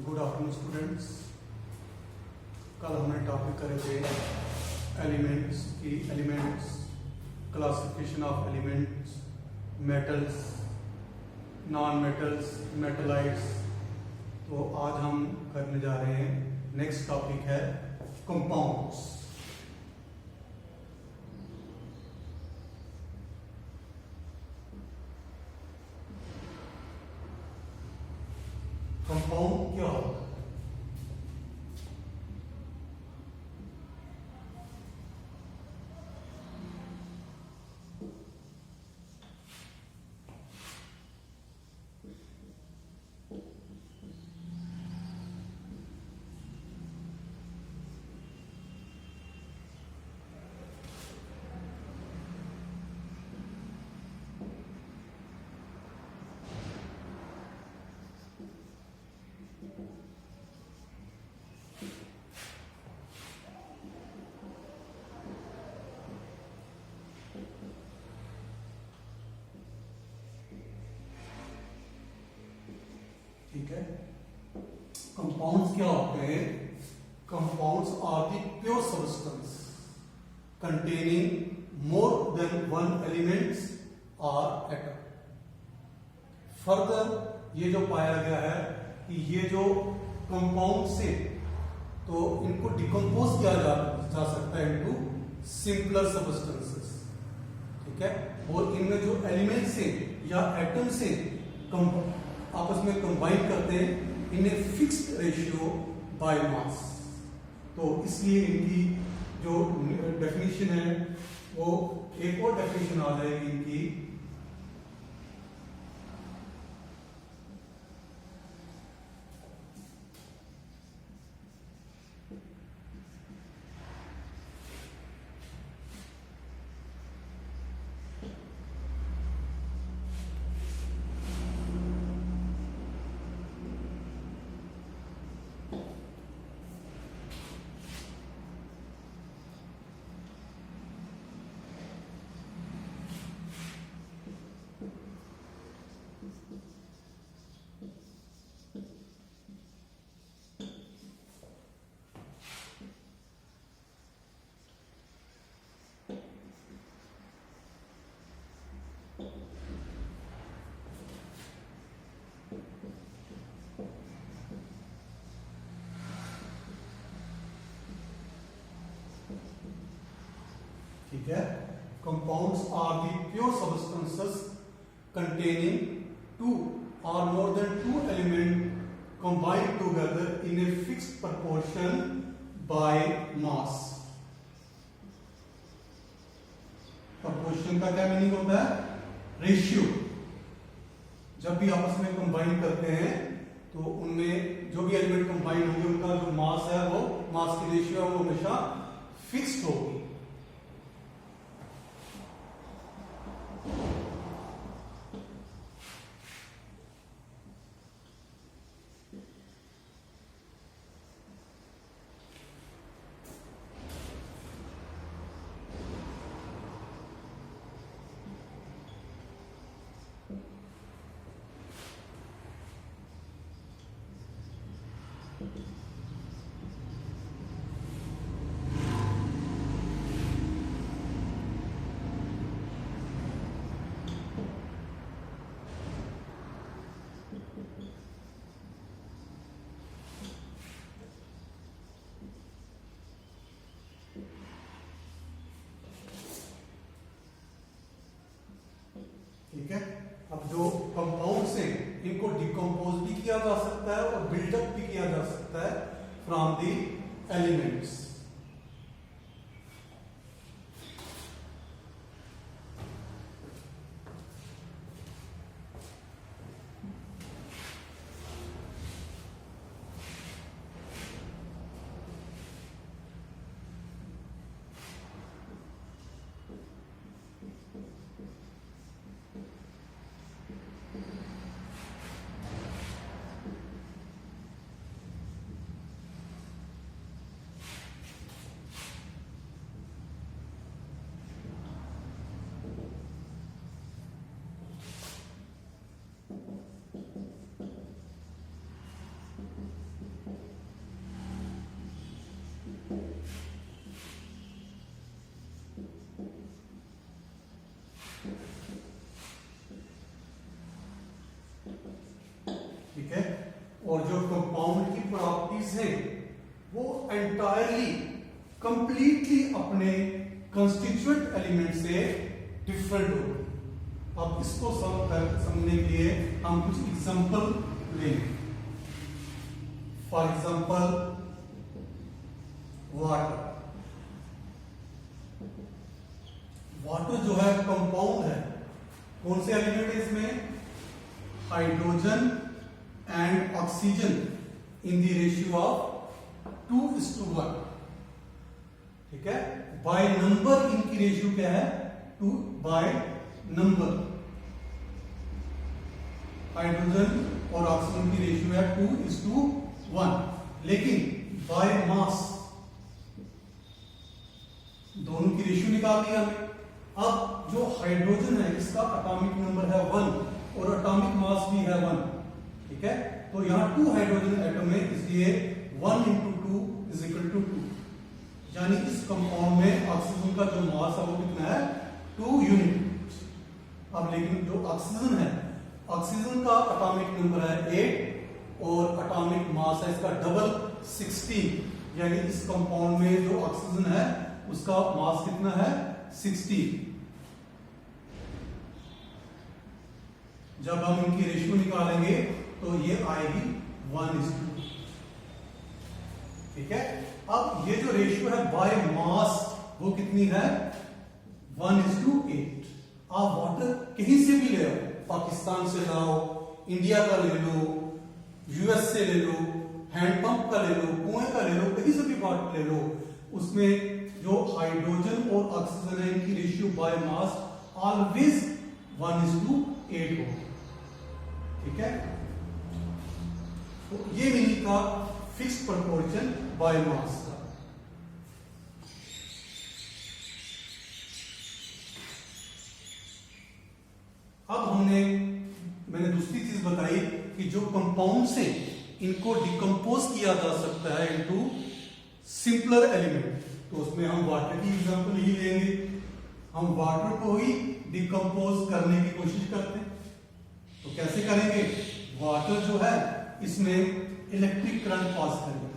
Good afternoon students. कल हमने topic करे थे एलिमेंट्स की, elements, classification of elements, metals, non metals, metalloids. तो आज हम करने जा रहे हैं, नेक्स्ट टॉपिक है कंपाउंड्स। कंपाउंड क्या होता है? ठीक है, कंपाउंड्स क्या होते हैं? Compounds are the pure substance containing more than one elements और एटम। फर्दर ये जो पाया गया है कि ये जो कंपाउंड से, तो इनको डिकम्पोज किया जा सकता है इनटू सिंपलर सब्सटेंसेस। ठीक है, और इनमें जो एलिमेंट्स से या एटम से आपस में कंबाइन करते हैं in a fixed ratio by mass. तो इसलिए इनकी जो डेफिनेशन है वो एक और डेफिनेशन आ जाएगी इनकी, ठीक है, compounds are the pure substances containing two और more than two element combined together in a fixed proportion by mass. Proportion का क्या मीनिंग होता है? रेशियो। जब भी आपस में कंबाइन करते हैं तो उनमें जो भी एलिमेंट कंबाइन होंगे उनका जो मास है, वो मास की रेशियो है वो हमेशा फिक्स्ड होगी। ठीक है, अब जो कंपाउंड्स हैं इनको डिकम्पोज भी किया जा सकता है और बिल्डअप भी किया जा सकता है फ्रॉम द एलिमेंट्स। ठीक है। और जो कंपाउंड की प्रॉपर्टीज है वो एंटायरली कंप्लीटली अपने कंस्टिट्यूएंट एलिमेंट से डिफरेंट होगी। अब इसको समझने के लिए हम कुछ एग्जांपल लेंगे। For example water. वाटर जो है कंपाउंड है, कौन से एलिमेंट है इसमें? Hydrogen and oxygen in the ratio of 2:1, ठीक है। बाय नंबर इनकी रेशियो क्या है? 2 बाय नंबर। हाइड्रोजन और ऑक्सीजन की रेशियो है 2:1, लेकिन बाय मास दोनों की रेशियो निकाल दिया हमने। अब जो हाइड्रोजन है इसका एटॉमिक नंबर है 1 और एटॉमिक मास भी है 1, ठीक है। तो यहां 2 हाइड्रोजन एटम है, इसलिए 1 × 2 = 2, यानी इस कंपाउंड में ऑक्सीजन का जो मास है वो कितना है? 2 यूनिट। अब लेकिन जो ऑक्सीजन है, ऑक्सीजन का एटॉमिक नंबर है 8 और एटॉमिक मास है इसका डबल 16, यानी इस कंपाउंड में जो ऑक्सीजन है उसका मास कितना है? 16। जब हम इनकी रेशियो निकालेंगे तो ये आएगी 1:2, ठीक है। अब ये जो रेशियो है बाय मास वो कितनी है? 1:8। आप वाटर कहीं से भी ले आओ, पाकिस्तान से लाओ, इंडिया का ले लो, यूएस से ले लो, हैंडपंप का ले लो, कुएं का ले लो, कहीं से भी वाटर ले लो, उसमें जो हाइड्रोजन और ऑक्सीजन है इनकी रेशियो बाय मास ऑलवेज 1:8 हो, ठीक है। तो ये मीनिंग का फिक्स प्रोपोर्शन बाय मास का। अब मैंने दूसरी चीज बताई कि जो कंपाउंड से इनको डिकम्पोज किया जा सकता है इनटू सिंपलर एलिमेंट, तो उसमें हम वाटर की एग्जांपल ही लेंगे। हम वाटर को ही डिकम्पोज करने की कोशिश करते हैं, तो कैसे करेंगे? वाटर जो है इसमें इलेक्ट्रिक करंट पास करेंगे,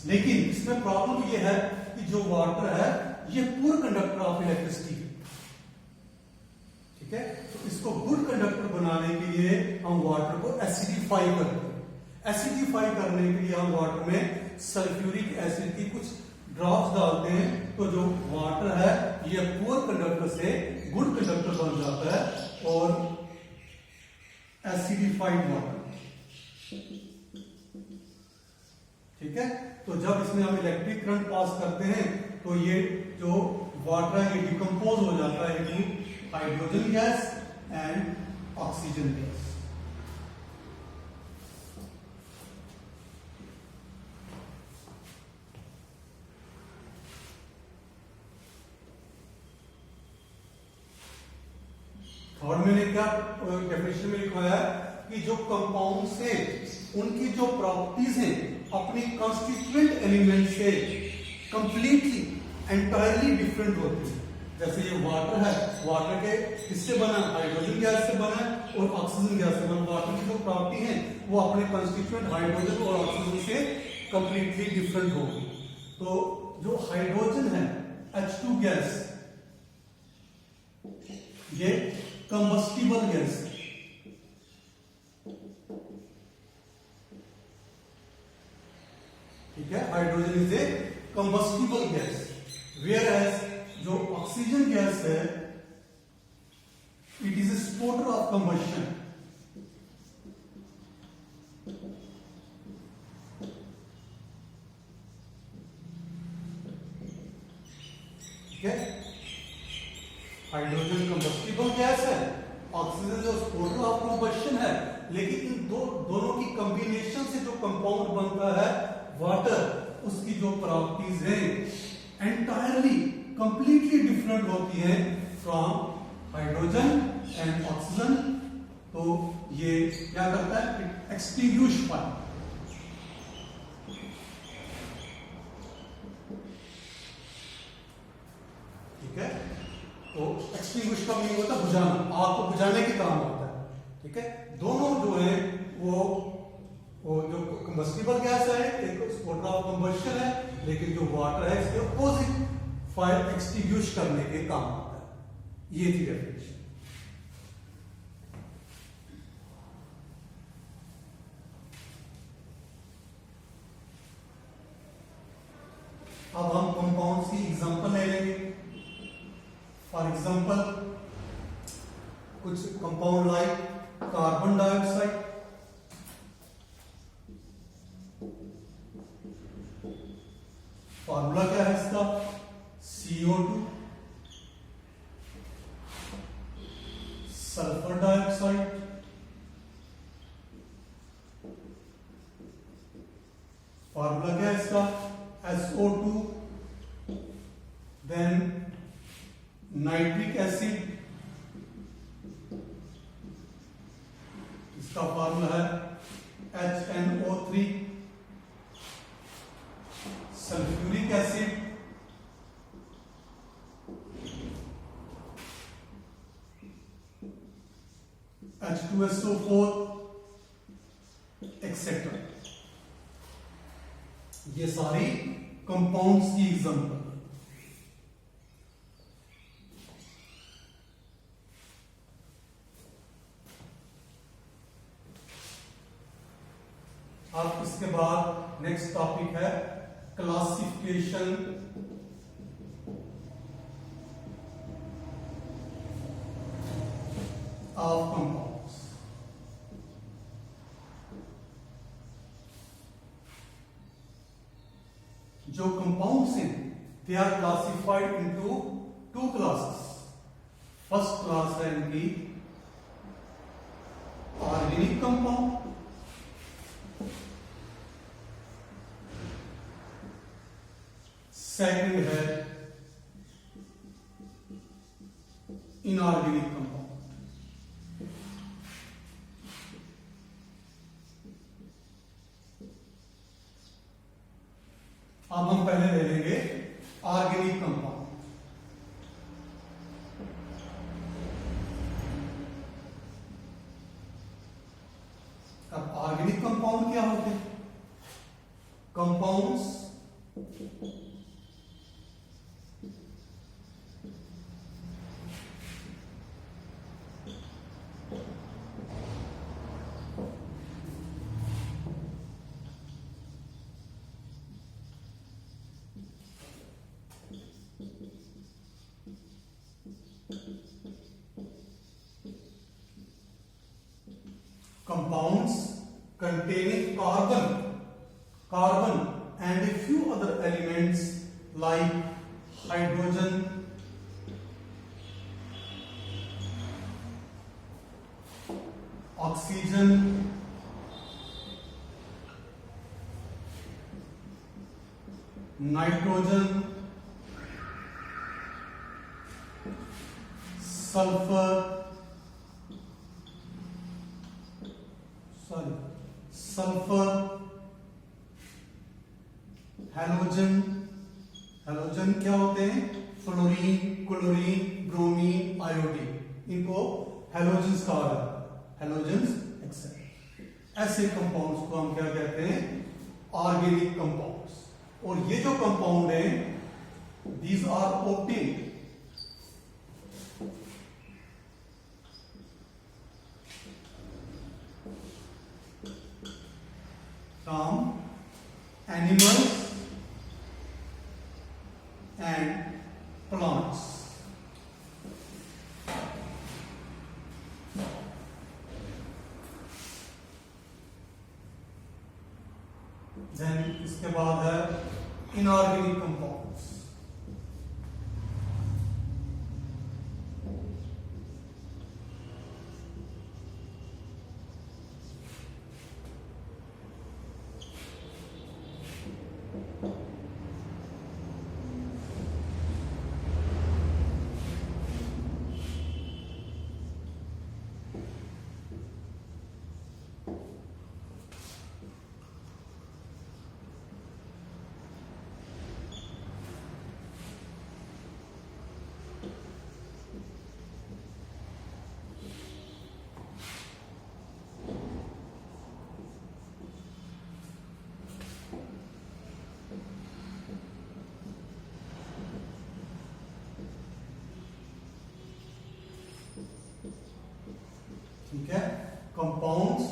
लेकिन इसमें प्रॉब्लम ये है कि जो वाटर है ये पुअर कंडक्टर ऑफ इलेक्ट्रिसिटी है, ठीक है। तो इसको गुड कंडक्टर बनाने के लिए हम वाटर को एसिडिफाई करते हैं। एसिडिफाई करने के लिए हम वाटर में सल्फ्यूरिक एसिड की कुछ ड्रॉप्स डालते हैं, तो जो वाटर है ये पुअर कंडक्टर से गुड कंडक्टर बन जाता है और एसिडिफाइड वाटर, ठीक है। तो जब इसमें हम इलेक्ट्रिक करंट पास करते हैं तो ये जो वाटर है ये डिकम्पोज हो जाता है into hydrogen gas and oxygen gas. और मैंने क्या डेफिनेशन में लिखवाया है कि जो कंपाउंड से उनकी जो प्रॉपर्टीज हैं अपनी कॉन्स्टिट्यूएंट एलिमेंट से कंप्लीटली एंटायरली डिफरेंट होती है। जैसे ये वाटर है, वाटर के किससे बना? हाइड्रोजन गैस से बना है और ऑक्सीजन गैस से बना। वाटर की जो प्रॉपर्टी है वो अपने कॉन्स्टिट्यूएंट हाइड्रोजन और ऑक्सीजन से कंप्लीटली डिफरेंट होगी। तो जो हाइड्रोजन है H2 गैस, ये कंबस्टिबल गैस, ठीक है। Hydrogen is a combustible gas, whereas जो ऑक्सीजन गैस है it is a supporter of combustion, ठीक है। हाइड्रोजन कंबस्टिबल गैस है, ऑक्सीजन जो स्पोर्टर ऑफ कंबशन है, लेकिन इन दोनों की कॉम्बिनेशन से जो कंपाउंड बनता है वाटर, उसकी जो प्रॉपर्टीज है एंटायरली कंप्लीटली डिफरेंट होती है फ्रॉम हाइड्रोजन एंड ऑक्सीजन। तो ये क्या करता है? इट एक्सटिंग्विश फायर, ठीक तो एक्सटिंग्विश का मीनिंग होता है बुझाना, आग को बुझाने के काम आता है, ठीक है। दोनों जो है वो जो कंबस्टिबल गैस है एक वाटर ऑफ कंबस्शन है, लेकिन जो वाटर है इसके अपोजिट फायर एक्सटिंग्विश करने के काम आता है। ये थी डेफिनेशन। अब हम कंपाउंड्स की एग्जांपल ले लेंगे। फॉर एग्जांपल कुछ compound like carbon dioxide, formula क्या है इसका, CO2, सल्फर डाइऑक्साइड, फॉर्मूला क्या है इसका, SO2, देन नाइट्रिक एसिड, इसका फॉर्मूला है HNO3, sulphuric acid, H2SO4, etcetera. ये सारी कंपाउंड्स की एग्जांपल। अब इसके बाद नेक्स्ट टॉपिक है क्लासिफिकेशन ऑफ कंपाउंड्स। जो कंपाउंड्स हैं they are classified into two classes. First class है इनकी ऑर्गेनिक कंपाउंड, सेकंड है इनऑर्गेनिक कंपाउंड। अब हम पहले ले लेंगे ऑर्गेनिक कंपाउंड। अब ऑर्गेनिक कंपाउंड क्या होते हैं? Compounds compounds containing carbon and a few other elements like hydrogen, oxygen, nitrogen, sulfur, halogen क्या होते हैं? फ्लोरीन, क्लोरीन, ब्रोमीन, आयोडीन, इनको हैलोजेंस कहा जाता है, हैलोजेंस एक्सेप्ट। ऐसे कंपाउंड्स को हम क्या कहते हैं? Organic compounds. और ये जो कंपाउंड है these are obtained from animals and plants. Then इसके बाद है inorganic compounds. ठीक है, compounds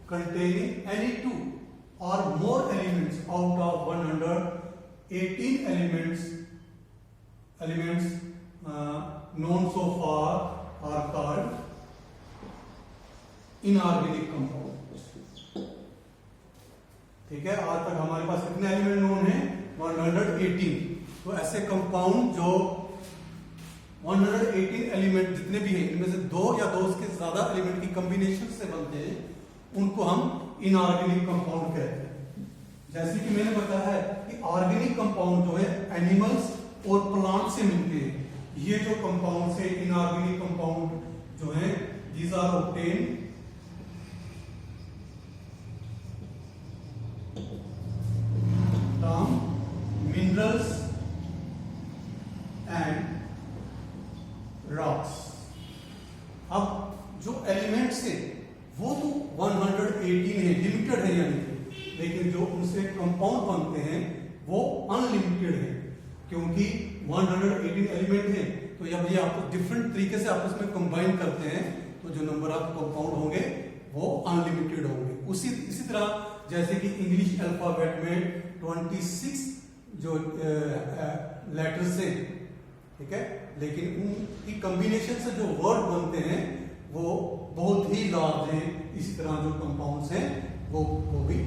containing any two or more elements out of 118 elements known so far are called inorganic compounds. ठीक है, आज तक हमारे पास कितने एलिमेंट नोन हैं? 118. तो ऐसे कंपाउंड जो 118 एलिमेंट जितने भी हैं, इनमें से दो या दो से ज्यादा एलिमेंट की कॉम्बिनेशन से बनते हैं, उनको हम इनऑर्गेनिक कंपाउंड कहते हैं. जैसे कि मैंने बताया है कि ऑर्गेनिक कंपाउंड जो है एनिमल्स और प्लांट से मिलते हैं. ये जो कंपाउंड है इनऑर्गेनिक कंपाउंड जो है, these are obtain from minerals and rocks. अब जो एलिमेंट्स है वो तो 118 है, लिमिटेड है यानी, लेकिन जो उनसे कंपाउंड बनते हैं वो अनलिमिटेड है, क्योंकि 118 एलिमेंट है. तो जब ये आप डिफरेंट तरीके से आपस में कंबाइन करते हैं तो जो नंबर ऑफ कंपाउंड होंगे वो अनलिमिटेड होंगे. इसी तरह जैसे कि इंग्लिश अल्फाबेट में 26 जो लेटर्स हैं, ठीक है, लेकिन उनकी कॉम्बिनेशन से जो वर्ड बनते हैं वो बहुत ही लार्ज हैं. इसी तरह जो कंपाउंड्स हैं वो भी